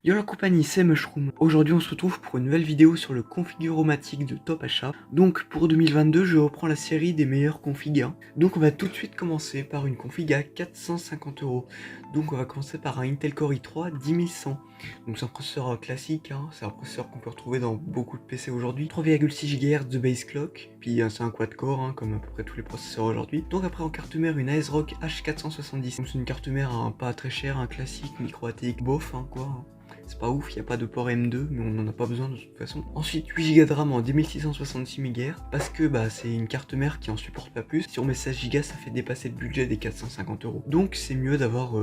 Yo la compagnie, c'est Mushroom. Aujourd'hui on se retrouve pour une nouvelle vidéo sur le configuromatique de Top Achat. Donc pour 2022 je reprends la série des meilleurs configs. Donc on va tout de suite commencer par une config à 450 €. Donc on va commencer par un Intel Core i3 10100. Donc c'est un processeur classique, c'est un processeur qu'on peut retrouver dans beaucoup de PC aujourd'hui. 3,6 GHz de base clock, puis c'est un quad core comme à peu près tous les processeurs aujourd'hui. Donc après en carte mère une ASRock H470. Donc c'est une carte mère pas très chère, un classique micro ATX bof quoi. C'est pas ouf, il n'y a pas de port M2, mais on n'en a pas besoin de toute façon. Ensuite, 8 Go de RAM en 2666 MHz, parce que c'est une carte mère qui en supporte pas plus. Si on met 16 Go, ça fait dépasser le budget des 450 €. Donc c'est mieux d'avoir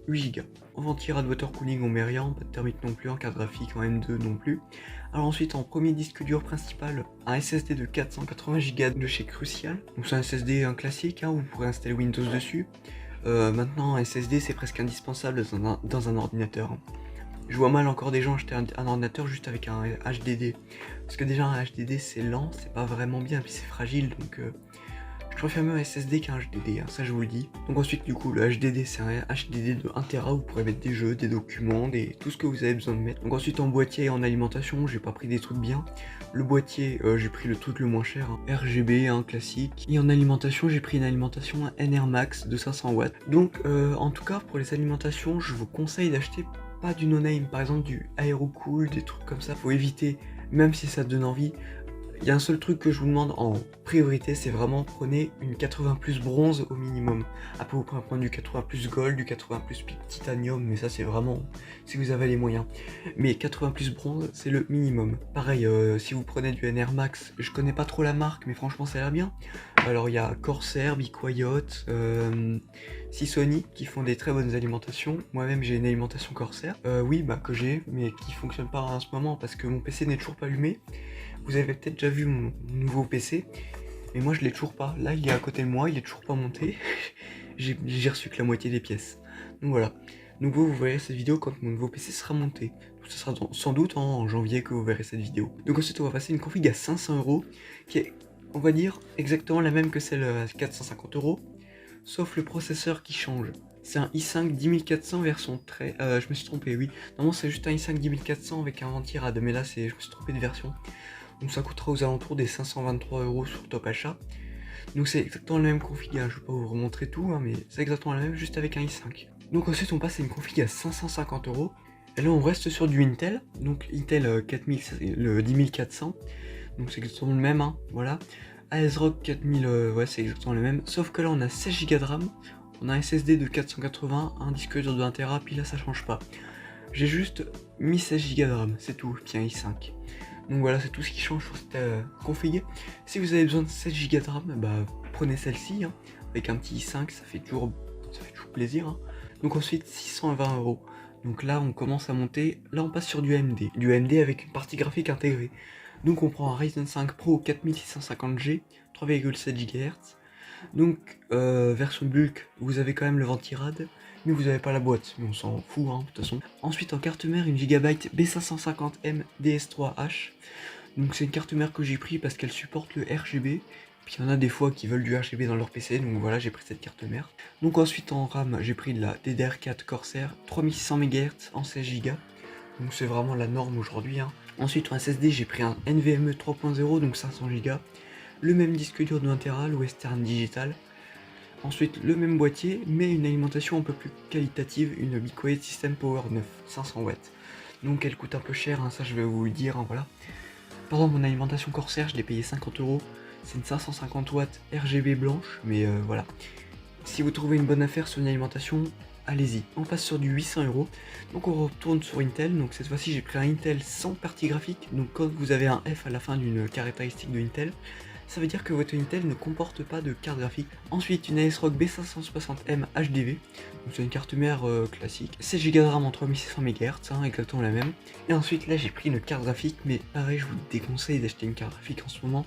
8 Go. En ventilation water cooling, on met rien, pas de thermique non plus, en carte graphique, en M2 non plus. Alors ensuite, en premier disque dur principal, un SSD de 480 Go de chez Crucial. Donc c'est un SSD classique, vous pourrez installer Windows dessus. Maintenant, un SSD c'est presque indispensable dans un ordinateur. Je vois mal encore des gens acheter un ordinateur juste avec un HDD. Parce que déjà un HDD c'est lent, c'est pas vraiment bien, puis c'est fragile, donc je préfère mieux un SSD qu'un HDD, ça je vous le dis. Donc ensuite du coup le HDD c'est un HDD de 1 Tera, vous pourrez mettre des jeux, des documents, tout ce que vous avez besoin de mettre. Donc ensuite en boîtier et en alimentation, j'ai pas pris des trucs bien. Le boîtier, j'ai pris le truc le moins cher, RGB, classique. Et en alimentation, j'ai pris une alimentation NR Max de 500 watts. Donc en tout cas pour les alimentations, je vous conseille d'acheter pas du no-name, par exemple du Aerocool, des trucs comme ça, faut éviter, même si ça te donne envie. Il y a un seul truc que je vous demande en priorité, c'est vraiment prenez une 80 plus bronze au minimum. Après vous pouvez prendre du 80 plus gold, du 80 plus titanium, mais ça c'est vraiment si vous avez les moyens. Mais 80 plus bronze c'est le minimum. Pareil, si vous prenez du NR Max, je connais pas trop la marque, mais franchement ça a l'air bien. Alors il y a Corsair, Be Quiet, Sony qui font des très bonnes alimentations. Moi-même j'ai une alimentation Corsair, que j'ai, mais qui fonctionne pas en ce moment parce que mon PC n'est toujours pas allumé. Vous avez peut-être déjà vu mon nouveau PC, mais moi je l'ai toujours pas. Là il est à côté de moi, il est toujours pas monté. j'ai reçu que la moitié des pièces. Donc voilà. Donc vous verrez cette vidéo quand mon nouveau PC sera monté. Donc ce sera sans doute en janvier que vous verrez cette vidéo. Donc ensuite on va passer une config à 500 € qui est, on va dire, exactement la même que celle à 450 €, sauf le processeur qui change. C'est un i5 10400 version très... je me suis trompé, oui. Normalement c'est juste un i5 10400 avec un ventirad, mais là je me suis trompé de version. Donc ça coûtera aux alentours des 523 € sur Top Achat. Donc c'est exactement la même config, je vais pas vous remontrer tout, mais c'est exactement la même, juste avec un i5. Donc ensuite on passe à une config à 550 €. Et là on reste sur du Intel, donc Intel 10400. Donc c'est exactement le même, voilà. ASRock 4000, c'est exactement le même, sauf que là on a 16 Go de RAM, on a un SSD de 480, un disque dur de 1 Tera, puis là ça change pas. J'ai juste mis 16 Go de RAM, c'est tout, puis un i5. Donc voilà, c'est tout ce qui change sur cette config. Si vous avez besoin de 16 Go de RAM, prenez celle-ci, avec un petit i5, ça fait toujours plaisir. Donc ensuite 620 €. Donc là on commence à monter, là on passe sur du AMD avec une partie graphique intégrée. Donc on prend un Ryzen 5 Pro 4650G, 3,7 GHz. Donc version bulk, vous avez quand même le ventirad, mais vous n'avez pas la boîte, mais on s'en fout de toute façon. Ensuite en carte mère, une Gigabyte B550M DS3H. Donc c'est une carte mère que j'ai pris parce qu'elle supporte le RGB. Puis il y en a des fois qui veulent du RGB dans leur PC, donc voilà, j'ai pris cette carte mère. Donc ensuite en RAM, j'ai pris de la DDR4 Corsair 3600 MHz en 16 Go. Donc c'est vraiment la norme aujourd'hui. Ensuite en SSD, j'ai pris un NVMe 3.0, donc 500 Go. Le même disque dur de 1 Tera, le Western Digital. Ensuite le même boîtier, mais une alimentation un peu plus qualitative, une Be Quiet System Power 9, 500 watts. Donc elle coûte un peu cher, ça je vais vous le dire, voilà. Par exemple mon alimentation Corsair, je l'ai payé 50 €. C'est une 550 watts RGB blanche, mais voilà. Si vous trouvez une bonne affaire sur une alimentation, allez-y. On passe sur du 800 €. Donc on retourne sur Intel. Donc cette fois-ci j'ai pris un Intel sans partie graphique. Donc quand vous avez un F à la fin d'une caractéristique de Intel, ça veut dire que votre Intel ne comporte pas de carte graphique. Ensuite une ASRock B560M HDV. Donc c'est une carte mère classique. 16 Go de RAM en 3600 MHz, exactement la même. Et ensuite là j'ai pris une carte graphique, mais pareil je vous déconseille d'acheter une carte graphique en ce moment.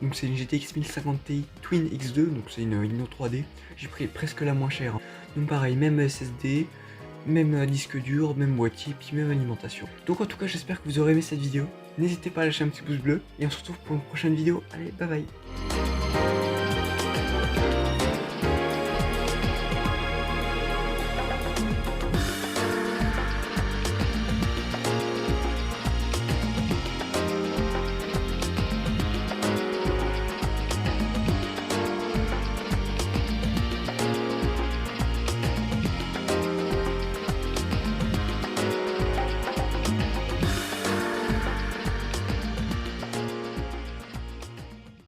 Donc c'est une GTX 1050 Ti Twin X2, donc c'est une Inno 3D. J'ai pris presque la moins chère, hein. Donc pareil, même SSD, même disque dur, même boîtier, puis même alimentation. Donc en tout cas, j'espère que vous aurez aimé cette vidéo. N'hésitez pas à lâcher un petit pouce bleu, et on se retrouve pour une prochaine vidéo. Allez, bye bye.